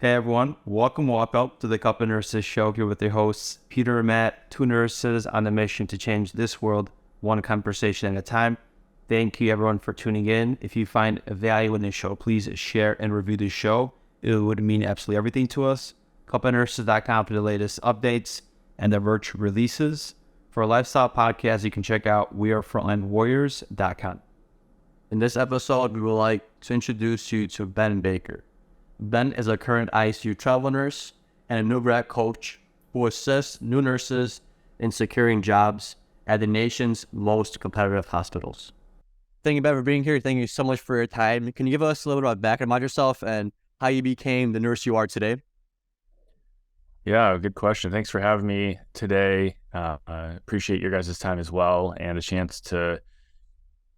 Hey everyone, welcome to the Cup of Nurses show here with your hosts, Peter and Matt, two nurses on a mission to change this world, one conversation at a time. Thank you everyone for tuning in. If you find value in this show, please share and review the show. It would mean absolutely everything to us. cupofnurses.com for the latest updates and the virtual releases. For a lifestyle podcast, you can check out wearefrontlinewarriors.com. In this episode, we would like to introduce you to Ben Baker. Ben is a current ICU travel nurse and a new grad coach who assists new nurses in securing jobs at the nation's most competitive hospitals. Thank you, Ben, for being here. Thank you so much for your time. Can you give us a little bit about background about yourself and how you became the nurse you are today? Yeah, good question. Thanks for having me today. I appreciate your guys' time as well and a chance to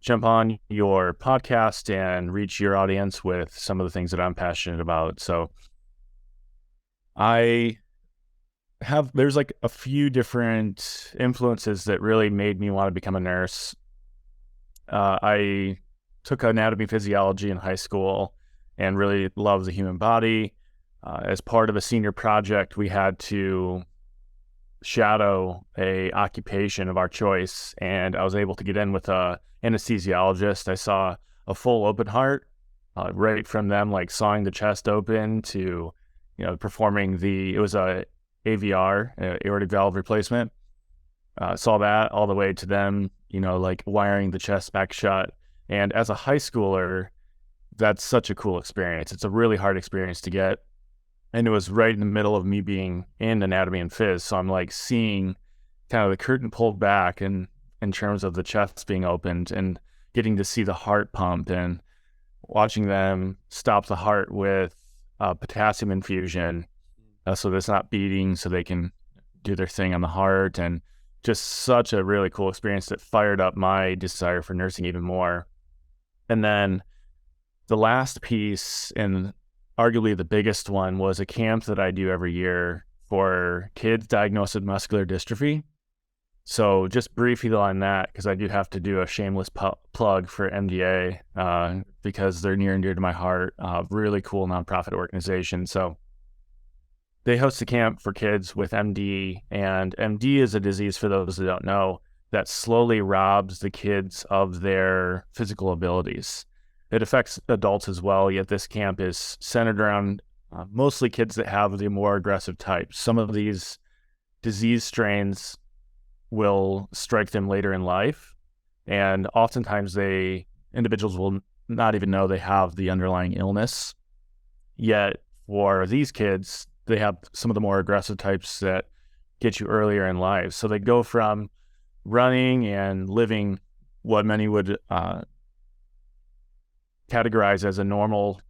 jump on your podcast and reach your audience with some of the things that I'm passionate about. So there's like a few different influences that really made me want to become a nurse. I took anatomy physiology in high school and really loved the human body. As part of a senior project, we had to shadow a occupation of our choice, and I was able to get in with a anesthesiologist. I saw a full open heart, right from them like sawing the chest open to, performing it was a AVR, aortic valve replacement. Saw that all the way to them, like wiring the chest back shut. And as a high schooler, that's such a cool experience. It's a really hard experience to get. And it was right in the middle of me being in anatomy and phys. So I'm like seeing kind of the curtain pulled back in terms of the chest being opened and getting to see the heart pump and watching them stop the heart with potassium infusion so that it's not beating, so they can do their thing on the heart. And just such a really cool experience that fired up my desire for nursing even more. And then the last piece, and arguably the biggest one, was a camp that I do every year for kids diagnosed with muscular dystrophy. So just briefly on that, because I do have to do a shameless plug for MDA because they're near and dear to my heart. Really cool nonprofit organization. So they host a camp for kids with MD, and MD is a disease, for those that don't know, that slowly robs the kids of their physical abilities. It affects adults as well, yet this camp is centered around mostly kids that have the more aggressive types. Some of these disease strains will strike them later in life, and oftentimes individuals will not even know they have the underlying illness. Yet for these kids, they have some of the more aggressive types that get you earlier in life. So they go from running and living what many would categorize as a normal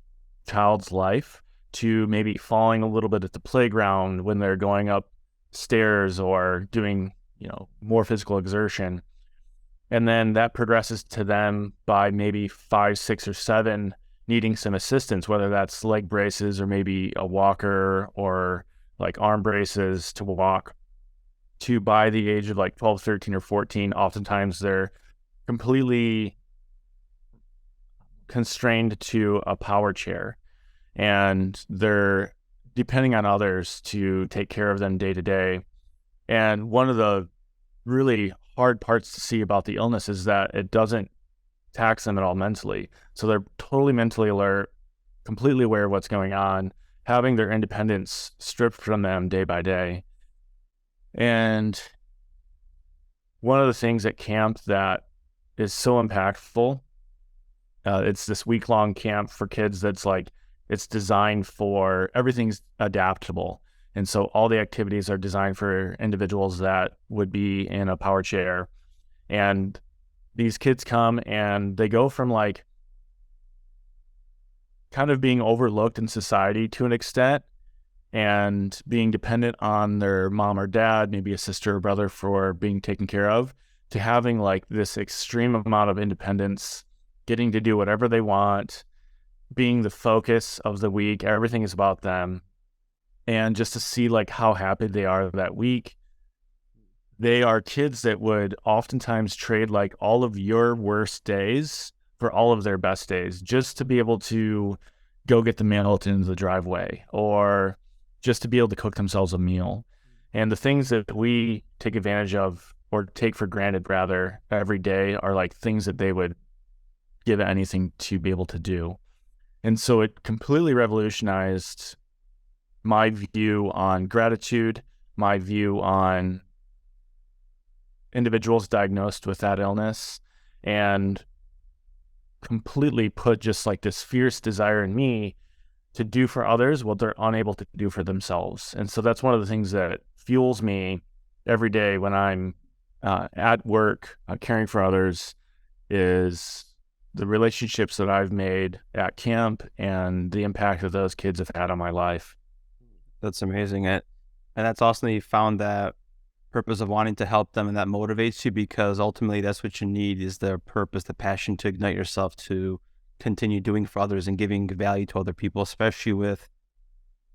child's life to maybe falling a little bit at the playground when they're going up stairs or doing, more physical exertion. And then that progresses to them by maybe 5, 6, or 7 needing some assistance, whether that's leg braces or maybe a walker or like arm braces to walk, to by the age of like 12, 13, or 14, oftentimes they're completely constrained to a power chair, and they're depending on others to take care of them day to day. And one of the really hard parts to see about the illness is that it doesn't tax them at all mentally. So they're totally mentally alert, completely aware of what's going on, having their independence stripped from them day by day. And one of the things at camp that is so impactful, it's this week-long camp for kids that's like, it's designed for, everything's adaptable. And so all the activities are designed for individuals that would be in a power chair. And these kids come and they go from like kind of being overlooked in society to an extent and being dependent on their mom or dad, maybe a sister or brother, for being taken care of, to having like this extreme amount of independence, getting to do whatever they want, being the focus of the week. Everything is about them. And just to see like how happy they are that week. They are kids that would oftentimes trade like all of your worst days for all of their best days, just to be able to go get the mail at the end of the driveway, or just to be able to cook themselves a meal. And the things that we take advantage of or take for granted rather every day are like things that they would give anything to be able to do. And so it completely revolutionized my view on gratitude, my view on individuals diagnosed with that illness, and completely put just like this fierce desire in me to do for others what they're unable to do for themselves. And so that's one of the things that fuels me every day when I'm at work, caring for others, is the relationships that I've made at camp and the impact that those kids have had on my life. That's amazing. And that's awesome that you found that purpose of wanting to help them, and that motivates you, because ultimately that's what you need, is the purpose, the passion to ignite yourself to continue doing for others and giving value to other people, especially with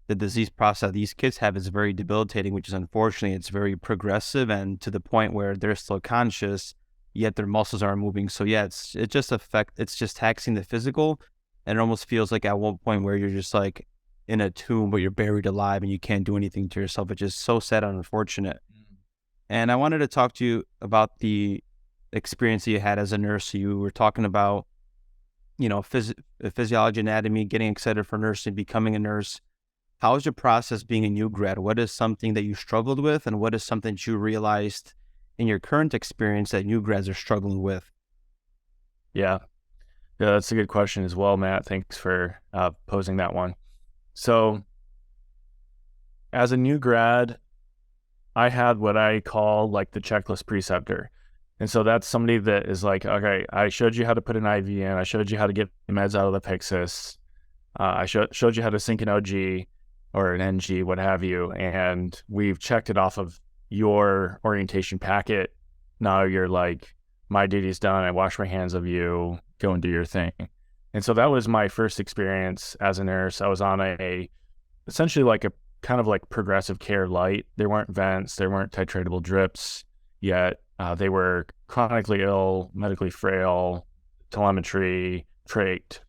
the disease process these kids have is very debilitating, which is unfortunately, it's very progressive and to the point where they're still conscious, yet their muscles aren't moving. So yeah, it's just taxing the physical, and it almost feels like at one point where you're just like in a tomb, but you're buried alive and you can't do anything to yourself, which is so sad and unfortunate. And I wanted to talk to you about the experience that you had as a nurse. You were talking about, physiology, anatomy, getting excited for nursing, becoming a nurse. How was your process being a new grad? What is something that you struggled with, and what is something that you realized in your current experience that new grads are struggling with? Yeah, that's a good question as well, Matt. Thanks for posing that one. So as a new grad, I had what I call like the checklist preceptor. And so that's somebody that is like, okay, I showed you how to put an IV in. I showed you how to get meds out of the Pyxis. I showed you how to sync an OG or an NG, what have you. And we've checked it off of your orientation packet. Now you're like, my duty's done. I wash my hands of you. Go and do your thing. And so that was my first experience as a nurse. I was on essentially like a kind of like progressive care light. There weren't vents. There weren't titratable drips yet. They were chronically ill, medically frail, telemetry, trached.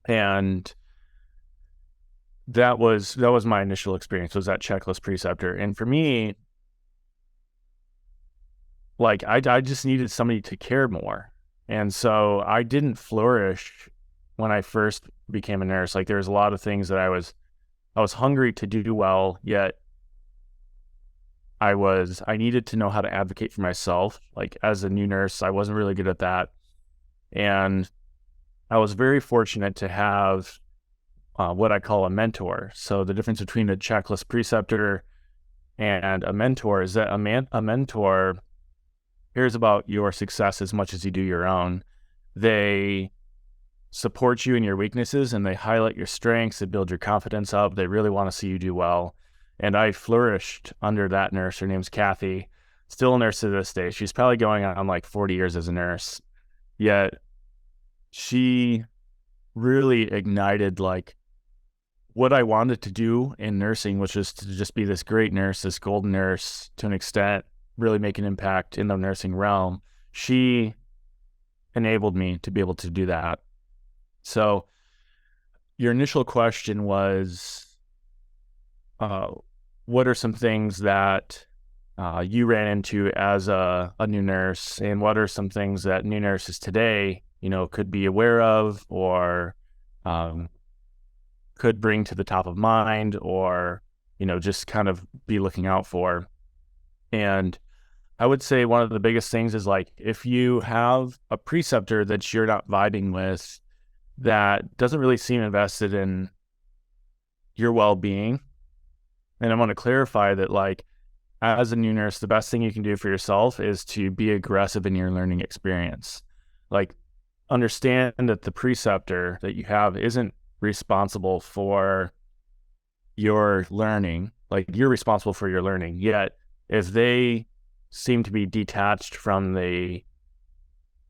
And that was my initial experience, was that checklist preceptor. And for me, like I just needed somebody to care more. And so I didn't flourish when I first became a nurse. Like there was a lot of things that I was hungry to do well, yet I needed to know how to advocate for myself. Like as a new nurse, I wasn't really good at that. And I was very fortunate to have what I call a mentor. So the difference between a checklist preceptor and a mentor is that a mentor cares about your success as much as you do your own. They support you in your weaknesses, and they highlight your strengths. They build your confidence up. They really want to see you do well. And I flourished under that nurse. Her name's Kathy, still a nurse to this day. She's probably going on like 40 years as a nurse. Yet she really ignited like what I wanted to do in nursing, which was to just be this great nurse, this golden nurse to an extent, really make an impact in the nursing realm. She enabled me to be able to do that. So your initial question was, what are some things that you ran into as a new nurse, and what are some things that new nurses today, could be aware of, or could bring to the top of mind, or, just kind of be looking out for? And I would say one of the biggest things is like, if you have a preceptor that you're not vibing with, that doesn't really seem invested in your well-being. And I want to clarify that, like, as a new nurse, the best thing you can do for yourself is to be aggressive in your learning experience. Like, understand that the preceptor that you have isn't responsible for your learning. Like, you're responsible for your learning. Yet, if they seem to be detached from the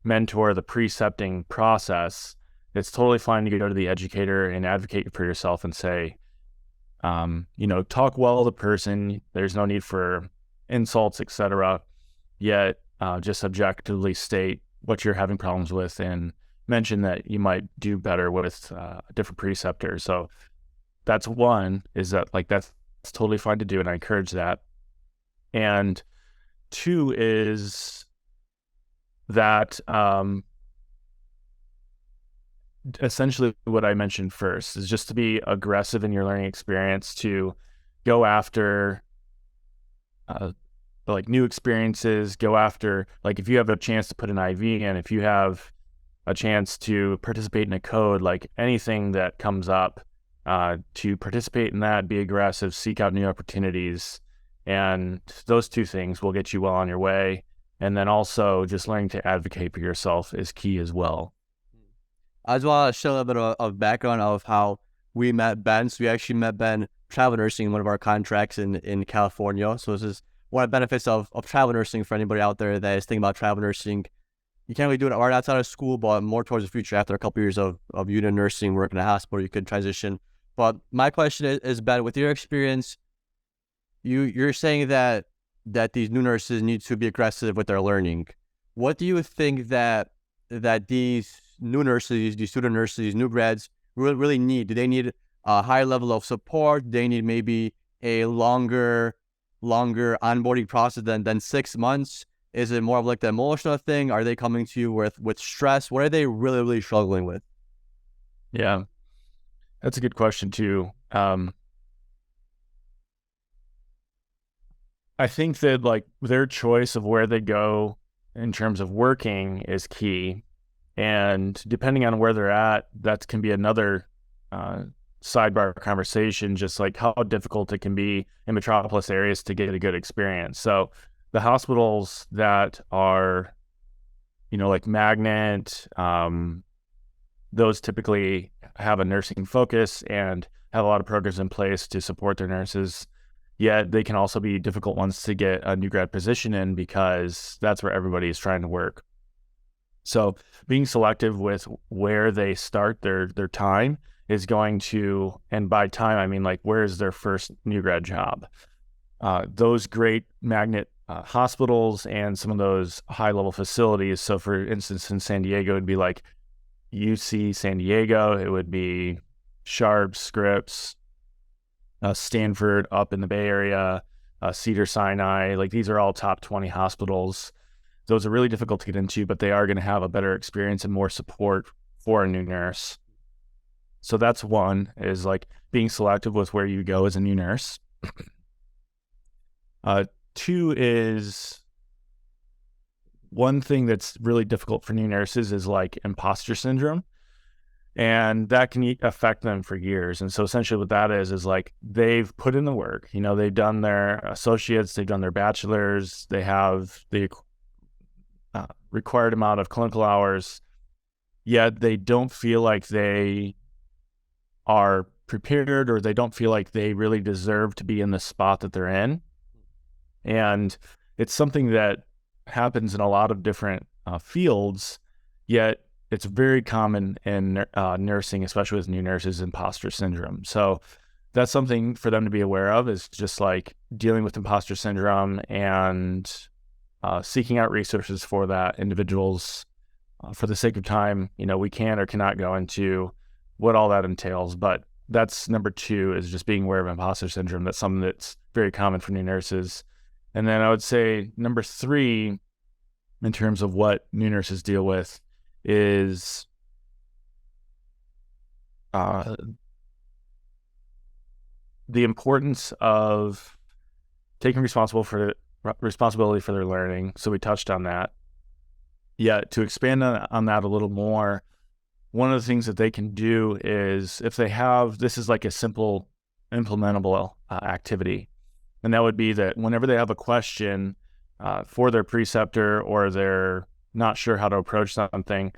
mentor, the precepting process, it's totally fine to go to the educator and advocate for yourself and say, talk well of the person. There's no need for insults, etc. Yet just objectively state what you're having problems with and mentioned that you might do better with a different preceptor. So that's one, is that like that's totally fine to do, and I encourage that. And two is that essentially what I mentioned first is just to be aggressive in your learning experience, to go after like new experiences, go after, like if you have a chance to put an IV in, if you have a chance to participate in a code, like anything that comes up, to participate in that, be aggressive, seek out new opportunities. And those two things will get you well on your way. And then also just learning to advocate for yourself is key as well. I just want to show a little bit of background of how we met Ben. So we actually met Ben travel nursing in one of our contracts in California. So this is one of the benefits of travel nursing for anybody out there that is thinking about travel nursing. You can't really do it right outside of school, but more towards the future. After a couple of years of unit nursing, work in a hospital, you could transition. But my question is, Ben, with your experience, you're saying that these new nurses need to be aggressive with their learning. What do you think that these new nurses, these student nurses, these new grads really need? Do they need a higher level of support? Do they need maybe a longer onboarding process than 6 months? Is it more of like the emotional thing? Are they coming to you with stress? What are they really struggling with? Yeah, that's a good question too. I think that like their choice of where they go in terms of working is key. And depending on where they're at, that can be another sidebar conversation, just like how difficult it can be in metropolis areas to get a good experience. So the hospitals that are, like Magnet, those typically have a nursing focus and have a lot of programs in place to support their nurses. Yet they can also be difficult ones to get a new grad position in, because that's where everybody is trying to work. So being selective with where they start their time is going to, and by time, I mean like where is their first new grad job? Those great magnet hospitals and some of those high level facilities. So for instance, in San Diego, it'd be like UC San Diego, it would be Sharp, Scripps, Stanford up in the Bay Area, Cedars-Sinai, like these are all top 20 hospitals. Those are really difficult to get into, but they are going to have a better experience and more support for a new nurse. So that's one, is like being selective with where you go as a new nurse. Two is, one thing that's really difficult for new nurses is like imposter syndrome. And that can affect them for years. And so essentially what that is like they've put in the work, they've done their associates, they've done their bachelor's, they have the required amount of clinical hours, yet they don't feel like they are prepared, or they don't feel like they really deserve to be in the spot that they're in. And it's something that happens in a lot of different fields, yet it's very common in nursing, especially with new nurses, imposter syndrome. So that's something for them to be aware of, is just like dealing with imposter syndrome and seeking out resources for that. Individuals, for the sake of time, we can or cannot go into what all that entails. But that's number two, is just being aware of imposter syndrome. That's something that's very common for new nurses. And then I would say number three, in terms of what new nurses deal with, is the importance of taking responsibility for their learning. So we touched on that. Yet to expand on that a little more, one of the things that they can do is, if they have, this is like a simple implementable activity, and that would be that whenever they have a question for their preceptor, or they're not sure how to approach something,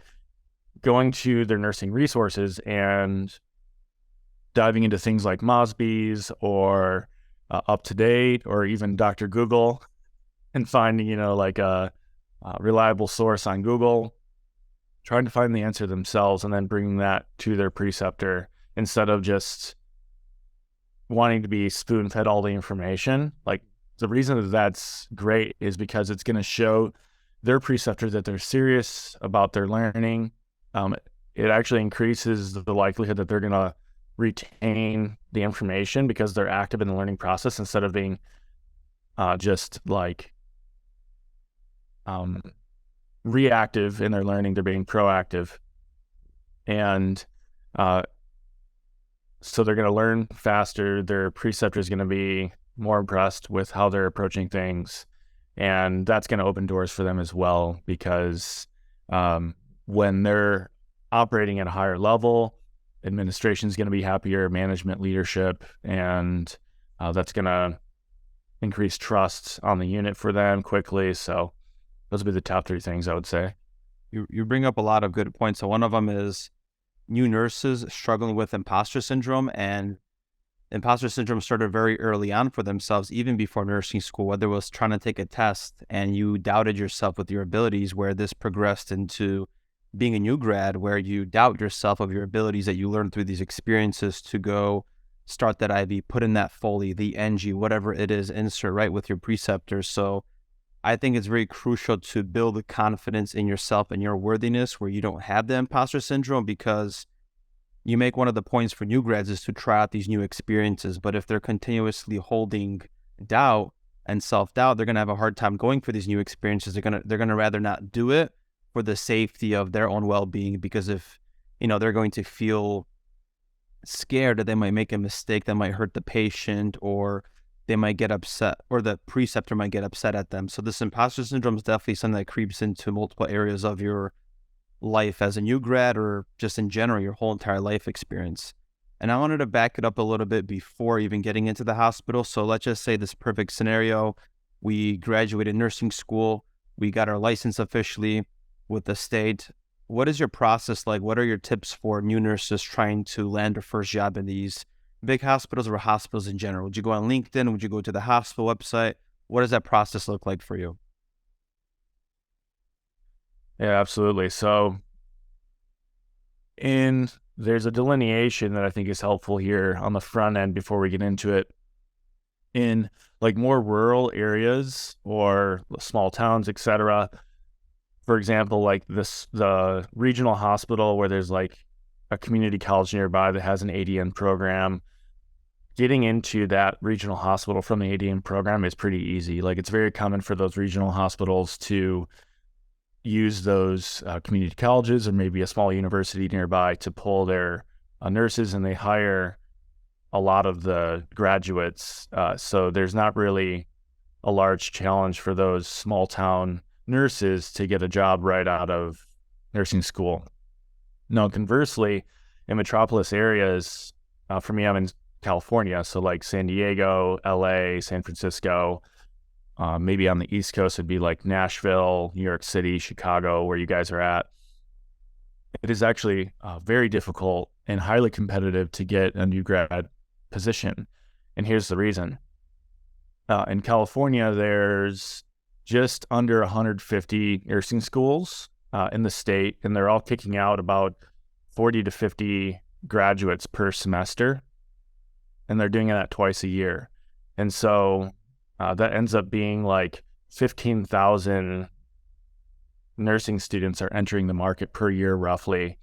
going to their nursing resources and diving into things like Mosby's or UpToDate, or even Dr. Google, and finding, like a reliable source on Google, trying to find the answer themselves, and then bringing that to their preceptor, instead of just wanting to be spoon-fed all the information. Like, the reason that that's great is because it's going to show their preceptor that they're serious about their learning, um, it actually increases the likelihood that they're going to retain the information because they're active in the learning process instead of being just like reactive in their learning. They're being proactive. And so they're going to learn faster. Their preceptor is going to be more impressed with how they're approaching things. And that's going to open doors for them as well, because when they're operating at a higher level, administration is going to be happier, management, leadership, and that's going to increase trust on the unit for them quickly. So those would be the top 3 things I would say. You bring up a lot of good points. So one of them is new nurses struggling with imposter syndrome, and imposter syndrome started very early on for themselves, even before nursing school, whether it was trying to take a test and you doubted yourself with your abilities, where this progressed into being a new grad, where you doubt yourself of your abilities that you learned through these experiences to go start that IV, put in that Foley, the NG, whatever it is, insert right with your preceptors. So I think it's very crucial to build the confidence in yourself and your worthiness where you don't have the imposter syndrome, because you make one of the points for new grads is to try out these new experiences. But if they're continuously holding doubt and self-doubt, they're going to have a hard time going for these new experiences. They're going to rather not do it for the safety of their own well-being, because if, they're going to feel scared that they might make a mistake that might hurt the patient, or they might get upset, or the preceptor might get upset at them. So this imposter syndrome is definitely something that creeps into multiple areas of your life as a new grad, or just in general, your whole entire life experience. And I wanted to back it up a little bit before even getting into the hospital. So let's just say this perfect scenario. We graduated nursing school. We got our license officially with the state. What is your process like? What are your tips for new nurses trying to land their first job in these big hospitals or hospitals in general? Would you go on LinkedIn? Would you go to the hospital website? What does that process look like for you? Yeah, absolutely. So there's a delineation that I think is helpful here on the front end before we get into it. In like more rural areas or small towns, etc. For example, like the regional hospital where there's like a community college nearby that has an ADN program, getting into that regional hospital from the ADN program is pretty easy. Like, it's very common for those regional hospitals to use those community colleges or maybe a small university nearby to pull their nurses, and they hire a lot of the graduates. So there's not really a large challenge for those small town nurses to get a job right out of nursing school. Now, conversely, in metropolis areas, for me, I'm in California, so like San Diego, LA, San Francisco, maybe on the East Coast, it'd be like Nashville, New York City, Chicago, where you guys are at. It is actually very difficult and highly competitive to get a new grad position. And here's the reason. In California, there's just under 150 nursing schools in the state, and they're all kicking out about 40 to 50 graduates per semester, and they're doing that twice a year. And so that ends up being like 15,000 nursing students are entering the market per year, roughly.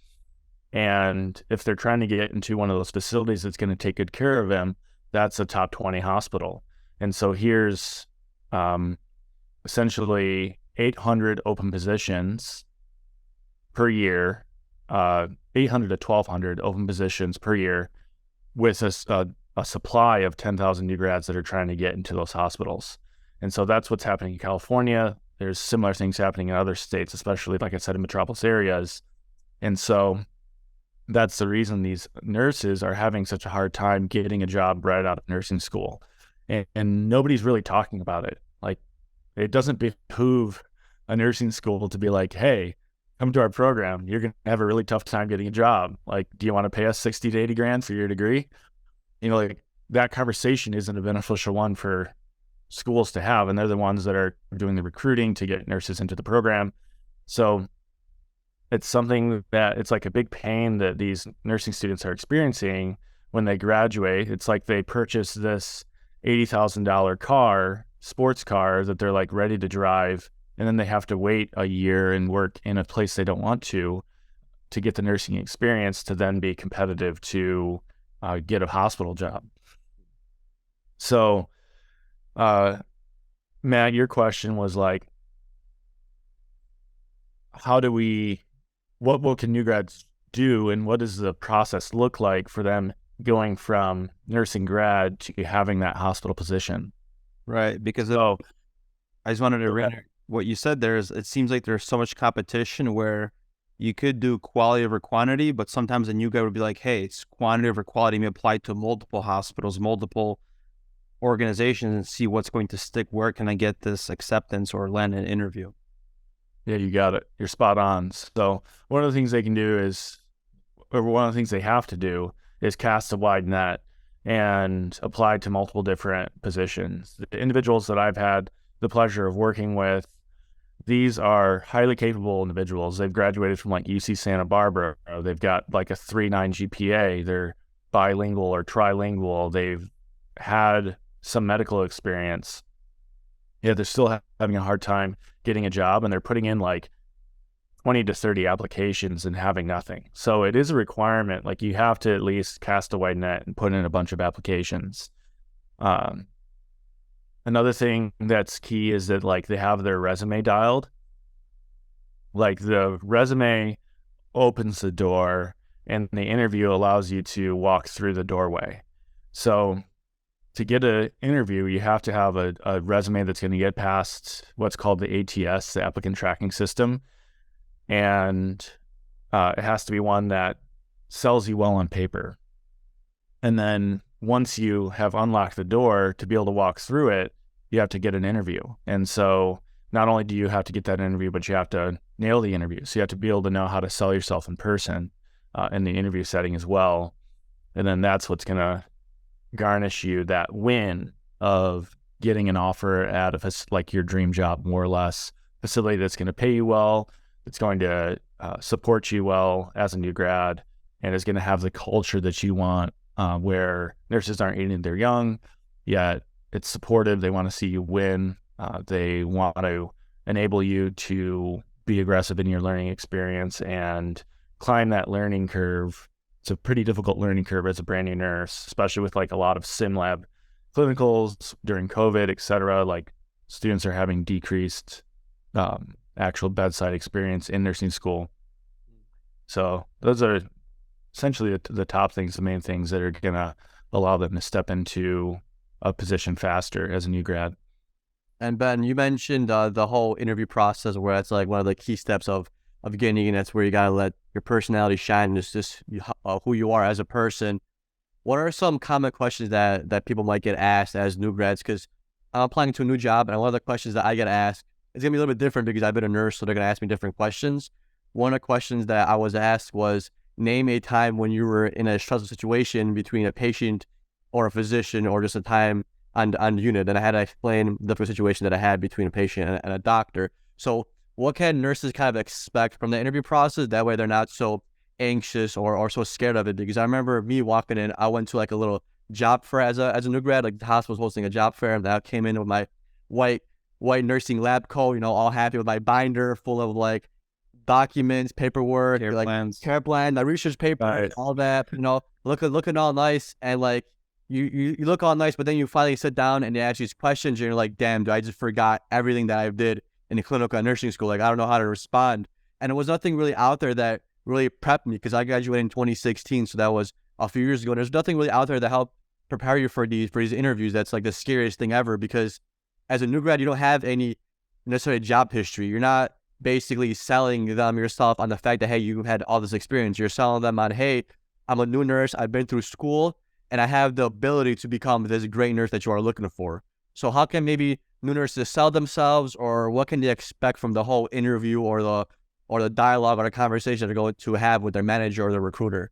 And if they're trying to get into one of those facilities that's going to take good care of them, that's a top 20 hospital. And so here's essentially 800 open positions per year, 800 to 1,200 open positions per year, with a supply of 10,000 new grads that are trying to get into those hospitals. And so that's what's happening in California. There's similar things happening in other states, especially, like I said, in metropolis areas. And so that's the reason these nurses are having such a hard time getting a job right out of nursing school. And nobody's really talking about it. Like, it doesn't behoove a nursing school to be like, hey, come to our program. You're going to have a really tough time getting a job. Like, do you want to pay us 60 to 80 grand for your degree? Like, that conversation isn't a beneficial one for schools to have. And they're the ones that are doing the recruiting to get nurses into the program. So it's something that it's like a big pain that these nursing students are experiencing when they graduate. It's like they purchase this $80,000 sports car that they're like ready to drive, and then they have to wait a year and work in a place they don't want to to get the nursing experience to then be competitive to get a hospital job. So, Matt, your question was like, what can new grads do, and what does the process look like for them going from nursing grad to having that hospital position? Right, because So, I just wanted to okay. what you said there is it seems like there's so much competition where you could do quality over quantity, but sometimes a new guy would be like, hey, it's quantity over quality may apply to multiple hospitals, multiple organizations, and see what's going to stick. Where can I get this acceptance or land an interview? Yeah, you got it. You're spot on. So one of the things they can do is, or one of the things they have to do is cast a wide net and apply to multiple different positions. The individuals that I've had the pleasure of working with, these are highly capable individuals. They've graduated from like UC Santa Barbara. They've got like a 3.9 GPA. They're bilingual or trilingual. They've had some medical experience. Yeah, they're still having a hard time getting a job, and they're putting in like 20 to 30 applications and having nothing. So it is a requirement. Like you have to at least cast a wide net and put in a bunch of applications. Another thing that's key is that like they have their resume dialed. Like the resume opens the door and the interview allows you to walk through the doorway. So to get an interview, you have to have a resume that's going to get past what's called the ATS, the applicant tracking system. And it has to be one that sells you well on paper. And then once you have unlocked the door to be able to walk through it, you have to get an interview. And so not only do you have to get that interview, but you have to nail the interview. So you have to be able to know how to sell yourself in person in the interview setting as well. And then that's what's going to garnish you that win of getting an offer at like your dream job, more or less, facility that's going to pay you well, that's going to support you well as a new grad, and is going to have the culture that you want, where nurses aren't eating their young, yet it's supportive. They want to see you win. They want to enable you to be aggressive in your learning experience and climb that learning curve. It's a pretty difficult learning curve as a brand new nurse, especially with like a lot of sim lab clinicals during COVID, et cetera. Like students are having decreased actual bedside experience in nursing school. So those are essentially the top things, the main things that are going to allow them to step into a position faster as a new grad. And Ben, you mentioned the whole interview process, where that's like one of the key steps of getting in. That's where you gotta let your personality shine, just who you are as a person. What are some common questions that people might get asked as new grads? Because I'm applying to a new job, and one of the questions that I get asked is gonna be a little bit different because I've been a nurse, so they're gonna ask me different questions. One of the questions that I was asked was, name a time when you were in a stressful situation between a patient or a physician, or just a time on the unit. And I had to explain the different situation that I had between a patient and a doctor. So what can nurses kind of expect from the interview process? That way they're not so anxious or so scared of it. Because I remember me walking in, I went to like a little job fair as a new grad. Like the hospital was hosting a job fair, and I came in with my white nursing lab coat, all happy with my binder full of like documents, paperwork, Care like plans. care plan, my research paper, Right. all that, looking all nice. And like you look all nice, but then you finally sit down and they ask you these questions, and you're like, damn, I just forgot everything that I did in the clinical nursing school. Like, I don't know how to respond. And it was nothing really out there that really prepped me, because I graduated in 2016, so that was a few years ago. There's nothing really out there that helped prepare you for these interviews. That's like the scariest thing ever, because as a new grad, you don't have any necessarily job history. You're not basically selling them yourself on the fact that, hey, you had all this experience. You're selling them on, hey, I'm a new nurse, I've been through school, and I have the ability to become this great nurse that you are looking for. So how can maybe new nurses sell themselves, or what can they expect from the whole interview or the dialogue or the conversation they're going to have with their manager or their recruiter?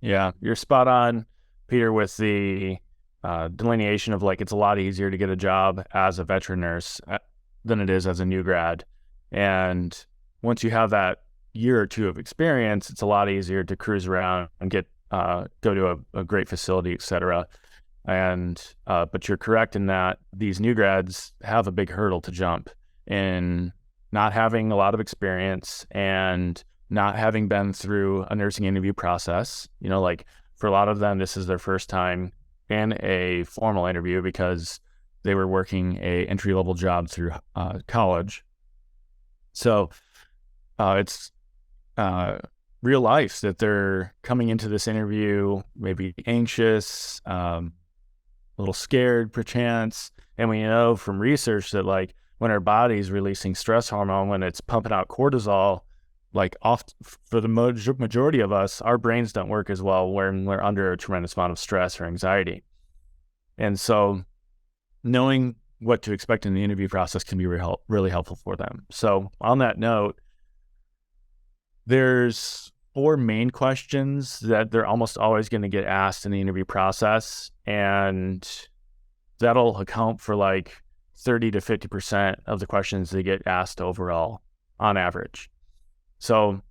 Yeah, you're spot on, Peter, with the delineation of like, it's a lot easier to get a job as a veteran nurse than it is as a new grad. And once you have that year or two of experience, it's a lot easier to cruise around and go to a great facility, et cetera. And but you're correct in that these new grads have a big hurdle to jump in not having a lot of experience and not having been through a nursing interview process. Like for a lot of them, this is their first time in a formal interview because they were working a entry-level job through college. So it's real life that they're coming into this interview maybe anxious, a little scared perchance. And we know from research that like when our body's releasing stress hormone, when it's pumping out cortisol, like for the majority of us, our brains don't work as well when we're under a tremendous amount of stress or anxiety. And so knowing what to expect in the interview process can be really helpful for them. So on that note, there's 4 main questions that they're almost always going to get asked in the interview process, and that'll account for like 30 to 50% of the questions they get asked overall on average. So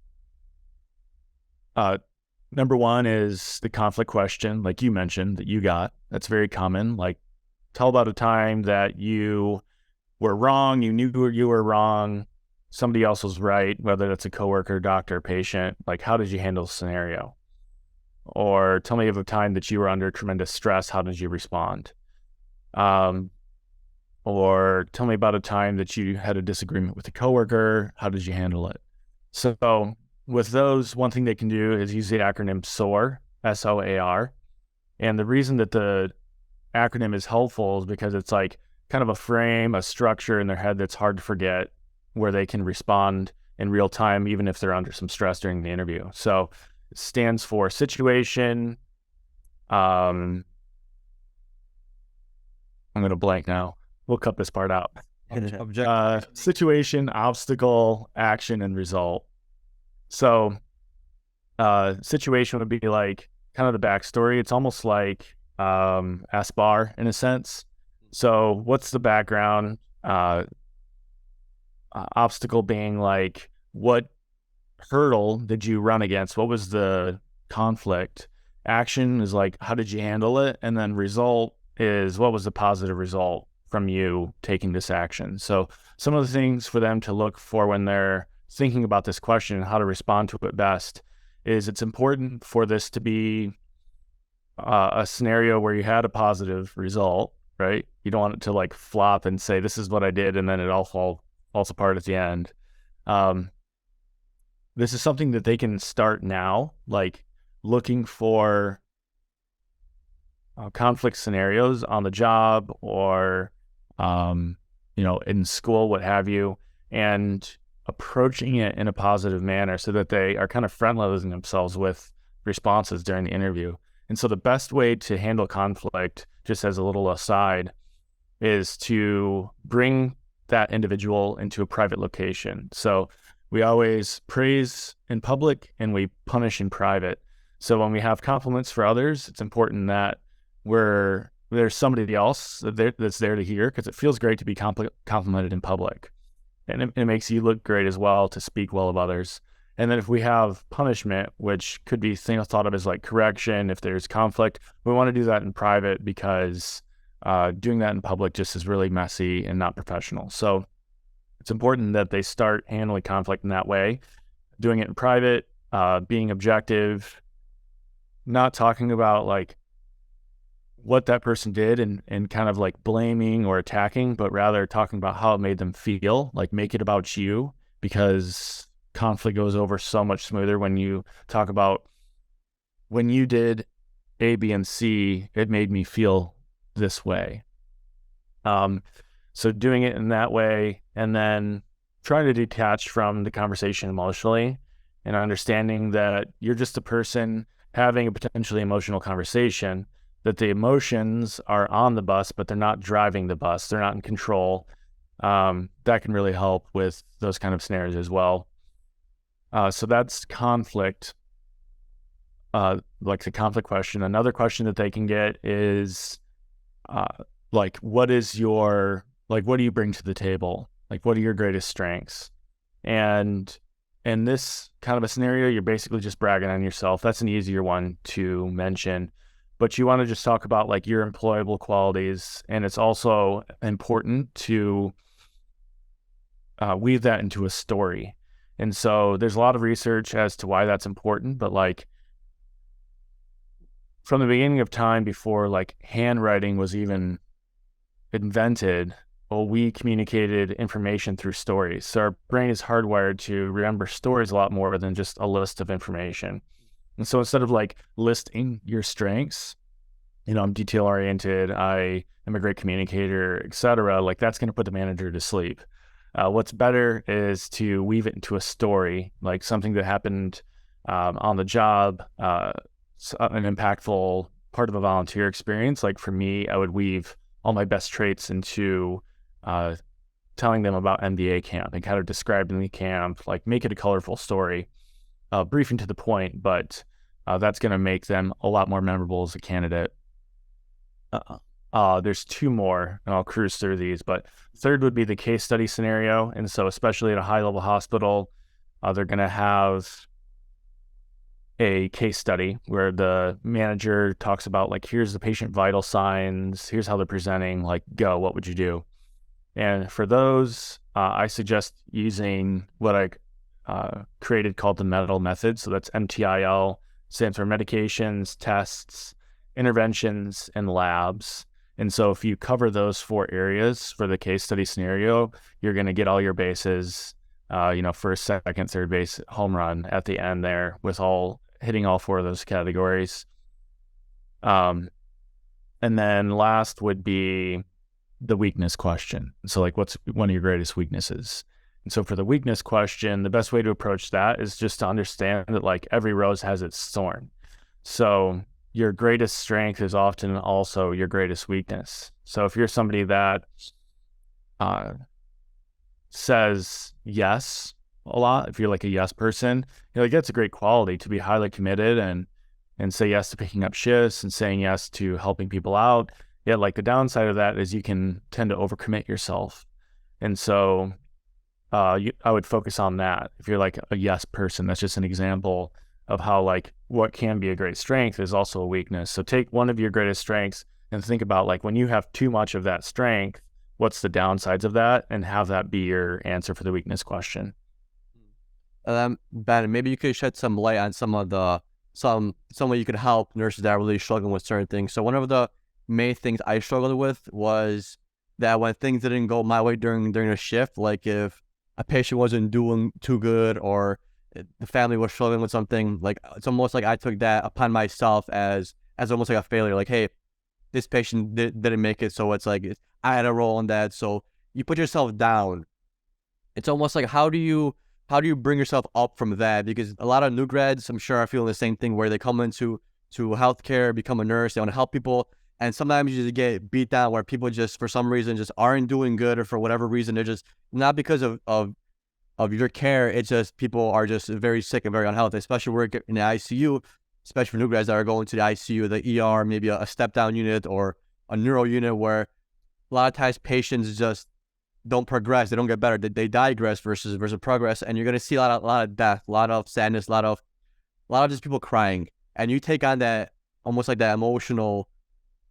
number 1 is the conflict question, like you mentioned, that you got. That's very common. Like, tell about a time that you were wrong, you knew you were wrong, somebody else was right, whether that's a coworker, doctor, patient. Like, how did you handle the scenario? Or tell me of a time that you were under tremendous stress. How did you respond? Or tell me about a time that you had a disagreement with a coworker. How did you handle it? So with those, one thing they can do is use the acronym SOAR, SOAR. And the reason that the acronym is helpful is because it's like kind of a frame, a structure in their head that's hard to forget, where they can respond in real time, even if they're under some stress during the interview. So it stands for situation. I'm going to blank now. We'll cut this part out. Situation, obstacle, action, and result. So situation would be like kind of the backstory. It's almost like ASPAR in a sense. So what's the background? Obstacle being like, what hurdle did you run against? What was the conflict? Action is like, how did you handle it? And then result is, what was the positive result from you taking this action? So some of the things for them to look for when they're thinking about this question and how to respond to it best is it's important for this to be a scenario where you had a positive result, right? You don't want it to like flop and say, this is what I did, and then it all falls apart at the end. This is something that they can start now, like looking for conflict scenarios on the job or, in school, what have you, and approaching it in a positive manner so that they are kind of front-loading themselves with responses during the interview. And so the best way to handle conflict, just as a little aside, is to bring that individual into a private location. So we always praise in public and we punish in private. So when we have compliments for others, it's important that there's somebody else that's there to hear, because it feels great to be complimented in public. And it makes you look great as well to speak well of others. And then if we have punishment, which could be thought of as like correction, if there's conflict, we want to do that in private, because doing that in public just is really messy and not professional. So it's important that they start handling conflict in that way, doing it in private, being objective, not talking about like what that person did and kind of like blaming or attacking, but rather talking about how it made them feel. Like, make it about you, because conflict goes over so much smoother when you talk about, when you did A, B, and C, it made me feel this way. So doing it in that way, and then trying to detach from the conversation emotionally and understanding that you're just a person having a potentially emotional conversation, that the emotions are on the bus, but they're not driving the bus. They're not in control. That can really help with those kind of scenarios as well. So that's conflict, like the conflict question. Another question that they can get is, like, what do you bring to the table? Like, what are your greatest strengths? And in this kind of a scenario, you're basically just bragging on yourself. That's an easier one to mention. But you want to just talk about like your employable qualities. And it's also important to weave that into a story. And so there's a lot of research as to why that's important, but like from the beginning of time, before like handwriting was even invented, well, we communicated information through stories. So our brain is hardwired to remember stories a lot more than just a list of information. And so instead of like listing your strengths, I'm detail oriented, I am a great communicator, etc., like that's going to put the manager to sleep. What's better is to weave it into a story, like something that happened on the job, an impactful part of a volunteer experience. Like for me, I would weave all my best traits into telling them about MBA camp and kind of describing the camp, like make it a colorful story, brief and to the point, but that's going to make them a lot more memorable as a candidate. There's two more, and I'll cruise through these, but third would be the case study scenario. And so especially at a high-level hospital, they're going to have a case study where the manager talks about, like, here's the patient vital signs, here's how they're presenting, like, go, what would you do? And for those, I suggest using what I created called the METAL method. So that's MTIL, stands for medications, tests, interventions, and labs. And so if you cover those 4 areas for the case study scenario, you're going to get all your bases, first, second, third base, home run at the end there with hitting all 4 of those categories. And then last would be the weakness question. So like, what's one of your greatest weaknesses? And so for the weakness question, the best way to approach that is just to understand that like every rose has its thorn. So your greatest strength is often also your greatest weakness. So if you're somebody that says yes a lot, if you're like a yes person, like that's a great quality, to be highly committed and say yes to picking up shifts and saying yes to helping people out. Yet like the downside of that is you can tend to overcommit yourself. And so I would focus on that. If you're like a yes person, that's just an example of how like what can be a great strength is also a weakness. So take one of your greatest strengths and think about like when you have too much of that strength, what's the downsides of that, and have that be your answer for the weakness question. Ben, maybe you could shed some light on some way you could help nurses that are really struggling with certain things. So one of the main things I struggled with was that when things didn't go my way during a shift, like if a patient wasn't doing too good or the family was struggling with something, like it's almost like I took that upon myself as almost like a failure. Like, hey, this patient didn't make it, so it's like I had a role in that. So you put yourself down. It's almost like how do you bring yourself up from that? Because a lot of new grads, I'm sure, are feeling the same thing where they come into healthcare, become a nurse, they want to help people, and sometimes you just get beat down where people just for some reason just aren't doing good, or for whatever reason they're just not because of your care. It's just people are just very sick and very unhealthy, especially work in the ICU, especially for new grads that are going to the ICU, the ER, maybe a step down unit or a neuro unit, where a lot of times patients just don't progress, they don't get better, they digress versus progress, and you're going to see a lot of death, a lot of sadness, a lot of just people crying, and you take on that almost like that emotional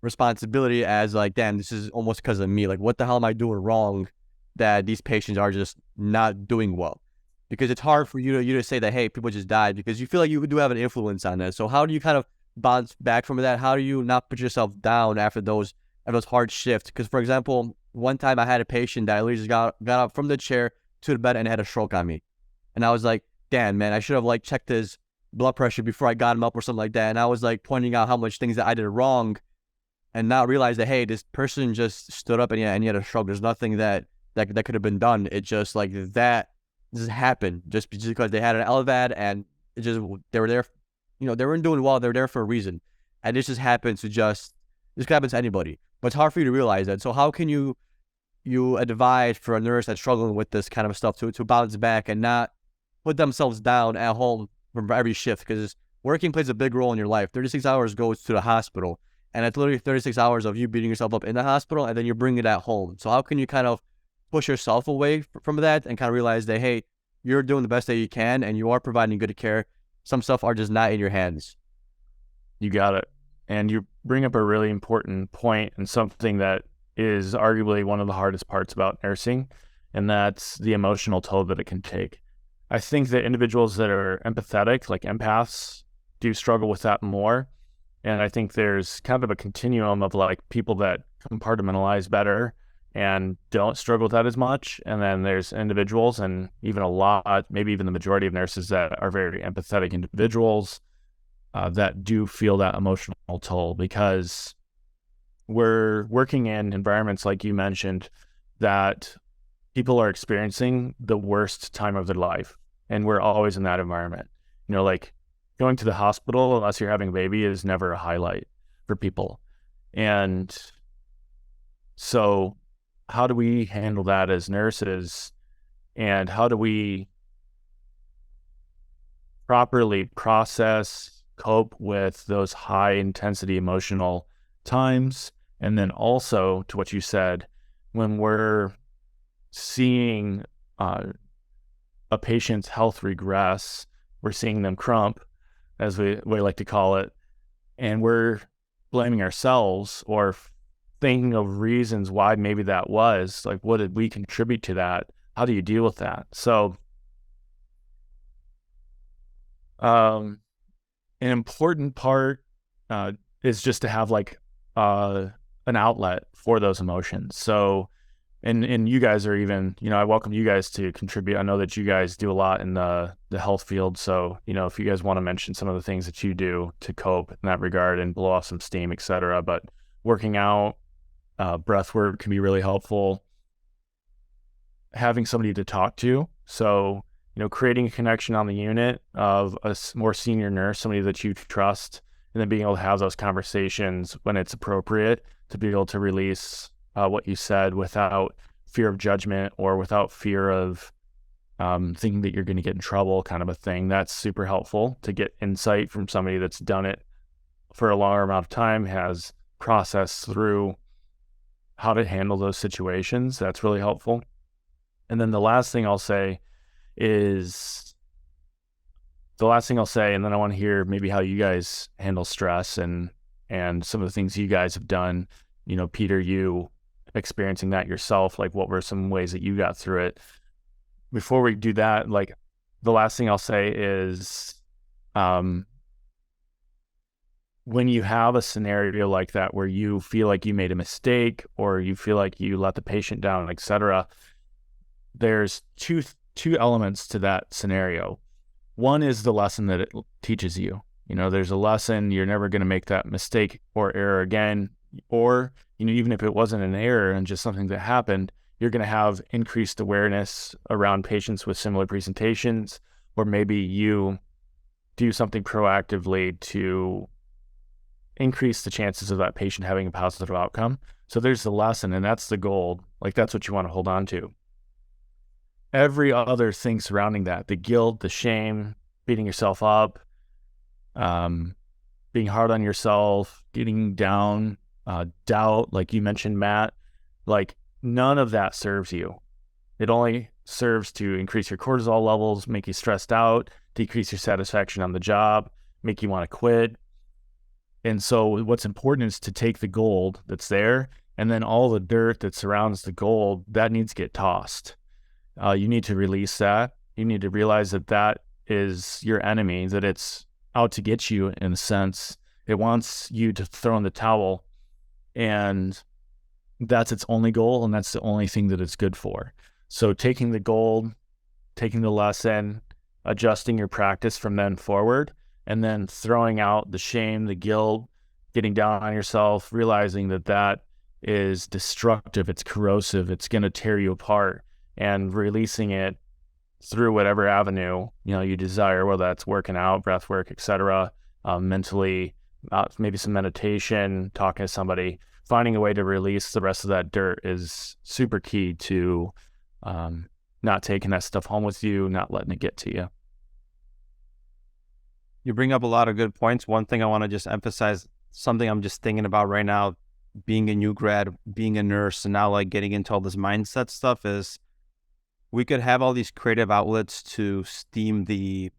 responsibility as like, damn, this is almost because of me. Like, what the hell am I doing wrong that these patients are just not doing well? Because it's hard for you to say that, hey, people just died, because you feel like you do have an influence on that. So how do you kind of bounce back from that? How do you not put yourself down after those hard shifts? Because, for example, one time I had a patient that literally just got up from the chair to the bed and had a stroke on me. And I was like, damn, man, I should have like checked his blood pressure before I got him up or something like that. And I was like pointing out how much things that I did wrong, and not realize that, hey, this person just stood up and he had a stroke. There's nothing that could have been done. It just like that just happened just because they had an LVAD, and it just, they were there, they weren't doing well. They were there for a reason. And this just happens to this could happen to anybody, but it's hard for you to realize that. So how can you advise for a nurse that's struggling with this kind of stuff to bounce back and not put themselves down at home from every shift? Because working plays a big role in your life. 36 hours goes to the hospital, and it's literally 36 hours of you beating yourself up in the hospital, and then you're bringing it at home. So how can you kind of push yourself away from that and kind of realize that, hey, you're doing the best that you can and you are providing good care. Some stuff are just not in your hands. You got it. And you bring up a really important point, and something that is arguably one of the hardest parts about nursing, and that's the emotional toll that it can take. I think that individuals that are empathetic, like empaths, do struggle with that more. And I think there's kind of a continuum of like people that compartmentalize better and don't struggle with that as much. And then there's individuals, and even a lot, maybe even the majority of nurses, that are very empathetic individuals that do feel that emotional toll, because we're working in environments, like you mentioned, that people are experiencing the worst time of their life. And we're always in that environment. Like going to the hospital, unless you're having a baby, is never a highlight for people. And so how do we handle that as nurses? And how do we properly process, cope with those high intensity emotional times? And then also, to what you said, when we're seeing a patient's health regress, we're seeing them crump, as we like to call it, and we're blaming ourselves or thinking of reasons why maybe that was, like, what did we contribute to that? How do you deal with that? So an important part is just to have like an outlet for those emotions. So and you guys are even, I welcome you guys to contribute. I know that you guys do a lot in the health field. So, if you guys want to mention some of the things that you do to cope in that regard and blow off some steam, et cetera. But working out, breath work can be really helpful. Having somebody to talk to. So, creating a connection on the unit of a more senior nurse, somebody that you trust, and then being able to have those conversations when it's appropriate to be able to release what you said without fear of judgment or without fear of thinking that you're going to get in trouble, kind of a thing. That's super helpful to get insight from somebody that's done it for a longer amount of time, has processed through how to handle those situations. That's really helpful. And then the last thing I'll say, and then I want to hear maybe how you guys handle stress and some of the things you guys have done. Peter, you experiencing that yourself, like what were some ways that you got through it? Before we do that, like the last thing I'll say is when you have a scenario like that where you feel like you made a mistake or you feel like you let the patient down, etc., there's two elements to that scenario. One is the lesson that it teaches you. There's a lesson. You're never going to make that mistake or error again. Or, even if it wasn't an error and just something that happened, you're going to have increased awareness around patients with similar presentations, or maybe you do something proactively to increase the chances of that patient having a positive outcome. So there's the lesson, and that's the goal. Like, that's what you want to hold on to. Every other thing surrounding that, the guilt, the shame, beating yourself up, being hard on yourself, getting down, doubt, like you mentioned, Matt, like none of that serves you. It only serves to increase your cortisol levels, make you stressed out, decrease your satisfaction on the job, make you want to quit. And so what's important is to take the gold that's there, and then all the dirt that surrounds the gold, that needs to get tossed. You need to release that. You need to realize that that is your enemy, that it's out to get you in a sense. It wants you to throw in the towel, and that's its only goal, and that's the only thing that it's good for. So taking the gold, taking the lesson, adjusting your practice from then forward, and then throwing out the shame, the guilt, getting down on yourself, realizing that that is destructive, it's corrosive, it's going to tear you apart, and releasing it through whatever avenue you desire, whether that's working out, breath work, etc., mentally, maybe some meditation, talking to somebody. Finding a way to release the rest of that dirt is super key to not taking that stuff home with you, not letting it get to you. You bring up a lot of good points. One thing I want to just emphasize, something I'm just thinking about right now, being a new grad, being a nurse, and now like getting into all this mindset stuff, is we could have all these creative outlets to stem the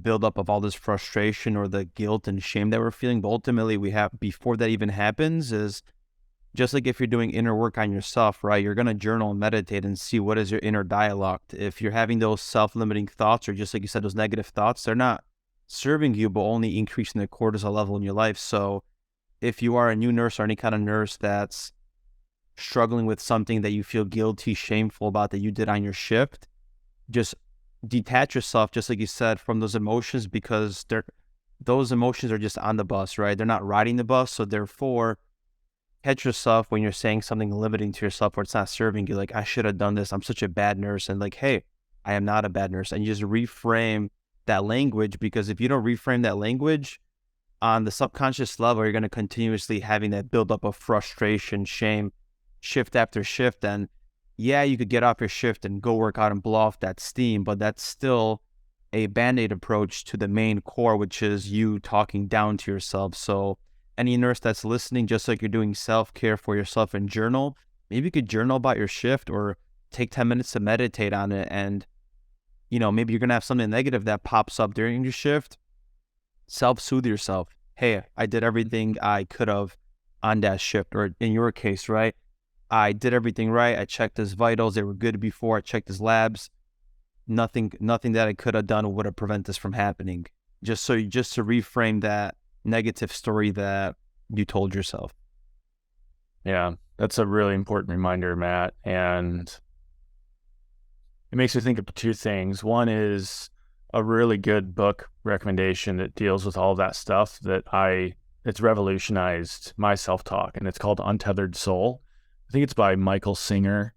buildup of all this frustration or the guilt and shame that we're feeling. But ultimately, we have, before that even happens, is just like if you're doing inner work on yourself, right? You're going to journal and meditate and see what is your inner dialogue. If you're having those self-limiting thoughts, or just like you said, those negative thoughts, they're not serving you, but only increasing the cortisol level in your life. So if you are a new nurse or any kind of nurse that's struggling with something that you feel guilty, shameful about that you did on your shift, just detach yourself, just like you said, from those emotions, because those emotions are just on the bus, right? They're not riding the bus. So therefore, catch yourself when you're saying something limiting to yourself, where it's not serving you. Like, I should have done this. I'm such a bad nurse. And like, hey, I am not a bad nurse. And you just reframe that language, because if you don't reframe that language on the subconscious level, you're going to continuously having that buildup of frustration, shame, shift after shift. And yeah, you could get off your shift and go work out and blow off that steam, but that's still a band-aid approach to the main core, which is you talking down to yourself. So any nurse that's listening, just like you're doing self-care for yourself and journal, maybe you could journal about your shift or take 10 minutes to meditate on it. And, maybe you're going to have something negative that pops up during your shift. Self-soothe yourself. Hey, I did everything I could have on that shift, or in your case, right? I did everything right. I checked his vitals. They were good before. I checked his labs. Nothing that I could have done would have prevented this from happening. Just to reframe that negative story that you told yourself. Yeah, that's a really important reminder, Matt. And it makes me think of two things. One is a really good book recommendation that deals with all of that stuff it's revolutionized my self-talk, and it's called Untethered Soul. I think it's by Michael Singer.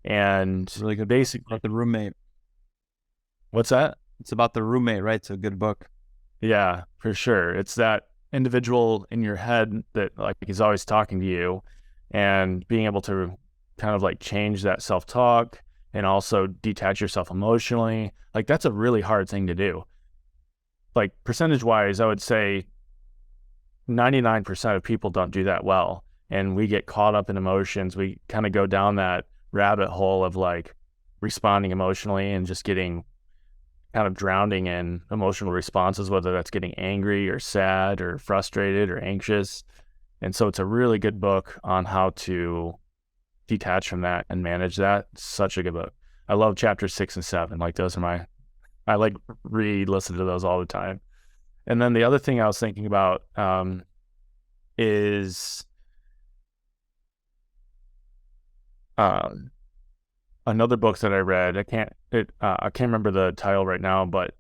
And really good. Basically, about the roommate. What's that? It's about the roommate, right? It's a good book. Yeah, for sure. It's that individual in your head that like is always talking to you, and being able to kind of like change that self-talk and also detach yourself emotionally. Like, that's a really hard thing to do. Like, percentage-wise, I would say 99% of people don't do that well. And we get caught up in emotions. We kind of go down that rabbit hole of like responding emotionally and just getting kind of drowning in emotional responses, whether that's getting angry or sad or frustrated or anxious. And so it's a really good book on how to detach from that and manage that. It's such a good book. I love chapters 6 and 7. Like, those are I like re-listen to those all the time. And then the other thing I was thinking about is another book that I read. I can't remember the title right now, but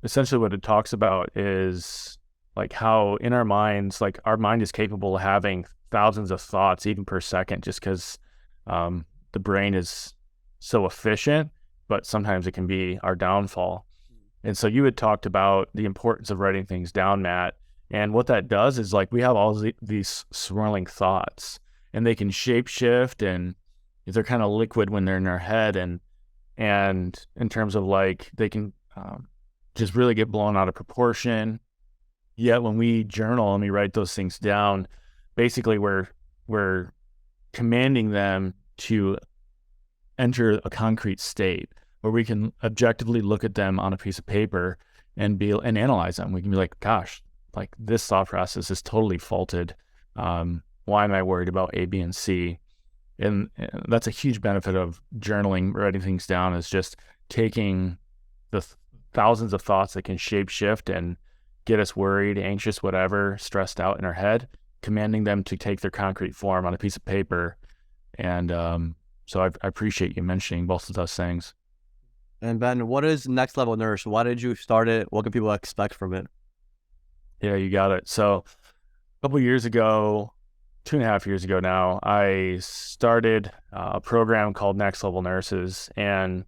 essentially what it talks about is like how in our minds, like our mind is capable of having thousands of thoughts even per second, just because the brain is so efficient, but sometimes it can be our downfall. And so you had talked about the importance of writing things down, Matt. And what that does is like we have all these swirling thoughts, and they can shape shift, and they're kind of liquid when they're in our head, and in terms of like they can just really get blown out of proportion. Yet when we journal and we write those things down, basically we're commanding them to enter a concrete state where we can objectively look at them on a piece of paper and analyze them. We can be like, gosh, like this thought process is totally faulted. Why am I worried about A, B, and C? And that's a huge benefit of journaling, writing things down, is just taking the thousands of thoughts that can shape shift and get us worried, anxious, whatever, stressed out in our head, commanding them to take their concrete form on a piece of paper. And so I appreciate you mentioning both of those things. And Ben, what is Next Level Nurse? Why did you start it? What can people expect from it? Yeah, you got it. So a couple years ago, 2.5 years ago now, I started a program called Next Level Nurses. And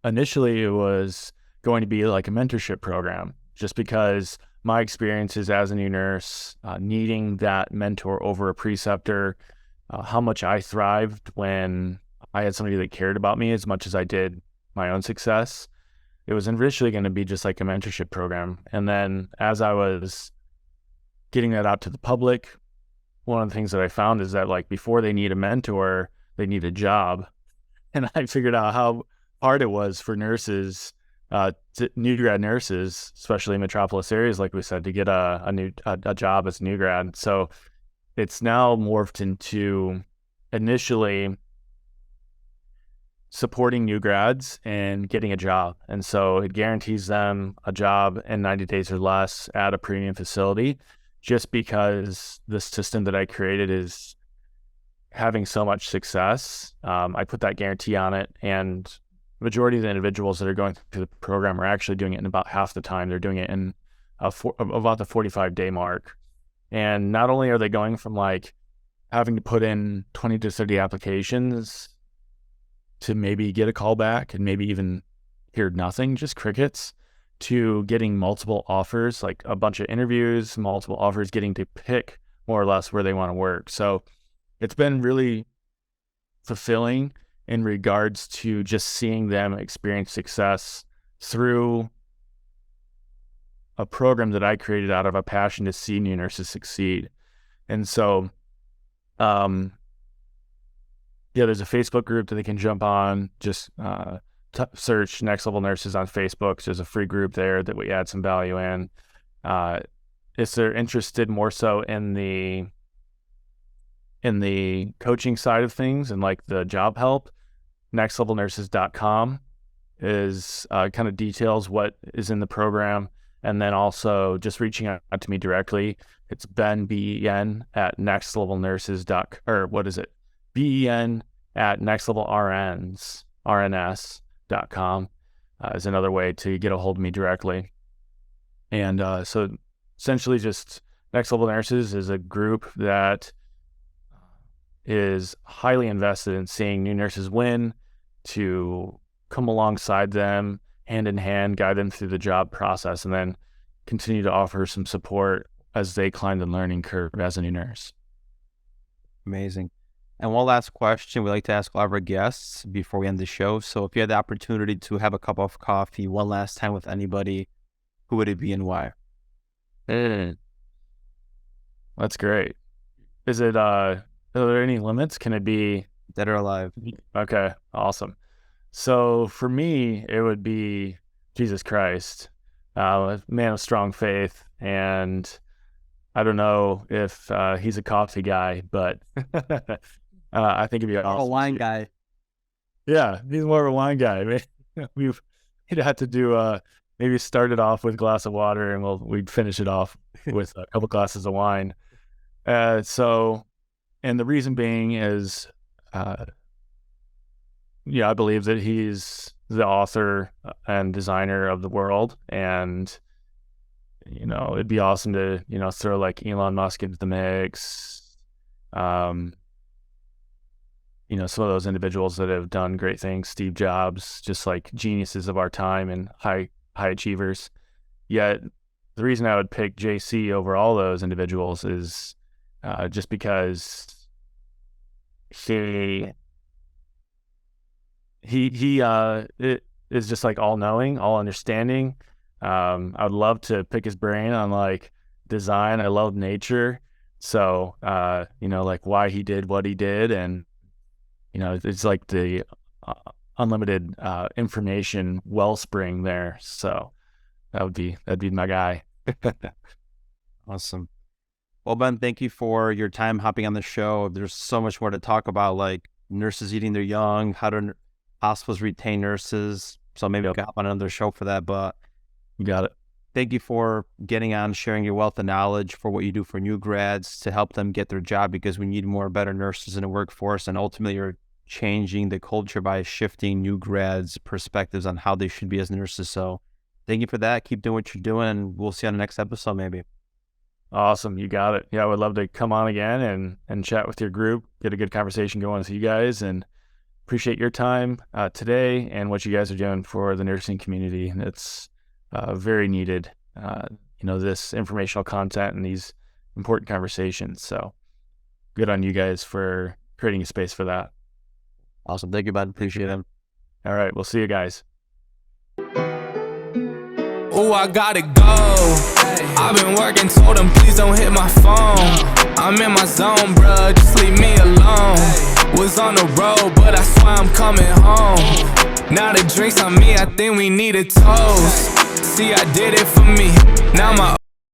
initially it was going to be like a mentorship program, just because my experiences as a new nurse, needing that mentor over a preceptor, how much I thrived when I had somebody that cared about me as much as I did my own success. It was initially going to be just like a mentorship program. And then as I was getting that out to the public, one of the things that I found is that like before they need a mentor, they need a job. And I figured out how hard it was for nurses, new grad nurses, especially in metropolis areas, like we said, to get a job as a new grad. So it's now morphed into initially supporting new grads and getting a job. And so it guarantees them a job in 90 days or less at a premium facility, just because the system that I created is having so much success. I put that guarantee on it, and the majority of the individuals that are going through the program are actually doing it in about half the time. They're doing it in about the 45-day mark. And not only are they going from like having to put in 20 to 30 applications to maybe get a call back and maybe even hear nothing, just crickets, to getting multiple offers, like a bunch of interviews, multiple offers, getting to pick more or less where they want to work. So it's been really fulfilling in regards to just seeing them experience success through a program that I created out of a passion to see new nurses succeed. And so, there's a Facebook group that they can jump on. Just search Next Level Nurses on Facebook. There's a free group there that we add some value in. If they're interested more so in the coaching side of things and like the job help, nextlevelnurses.com is kind of details what is in the program. And then also just reaching out to me directly. It's Ben, B-E-N, at Ben at nextlevelrns.com is another way to get a hold of me directly. And so essentially just Next Level Nurses is a group that is highly invested in seeing new nurses win, to come alongside them, hand in hand, guide them through the job process, and then continue to offer some support as they climb the learning curve as a new nurse. Amazing. And one last question we like to ask all of our guests before we end the show. So if you had the opportunity to have a cup of coffee one last time with anybody, who would it be and why? That's great. Is it, are there any limits? Can it be Dead or alive? Okay, awesome. So for me, it would be Jesus Christ, a man of strong faith. And I don't know if he's a coffee guy, but I think it'd be awesome. A wine guy. Yeah, he's more of a wine guy. I mean, we'd have to do maybe start it off with a glass of water, and we'd finish it off with a couple glasses of wine. And the reason being is, I believe that he's the author and designer of the world, and it'd be awesome to throw like Elon Musk into the mix. Some of those individuals that have done great things, Steve Jobs, just like geniuses of our time and high achievers. Yet the reason I would pick JC over all those individuals is just because he is just like all knowing, all understanding. I would love to pick his brain on like design. I love nature. So, like why he did what he did. And, it's like the unlimited information wellspring there. So that'd be my guy. Awesome. Well, Ben, thank you for your time hopping on the show. There's so much more to talk about, like nurses eating their young, how do hospitals retain nurses. So maybe we can hop on another show for that, but You got it. thank you for getting on, sharing your wealth of knowledge for what you do for new grads to help them get their job, because we need more better nurses in the workforce. And ultimately, you're changing the culture by shifting new grads' perspectives on how they should be as nurses. So thank you for that. Keep doing what you're doing, and we'll see you on the next episode maybe. Awesome. You got it. Yeah, I would love to come on again and chat with your group, get a good conversation going with you guys, and appreciate your time today and what you guys are doing for the nursing community. It's very needed, this informational content and these important conversations. So good on you guys for creating a space for that. Awesome. Thank you, bud. Appreciate it. All right. We'll see you guys. Oh, I gotta go. I've been working, told them please don't hit my phone. I'm in my zone, bruh, just leave me alone. Was on the road, but I swear I'm coming home. Now the drinks on me, I think we need a toast. See, I did it for me. Now my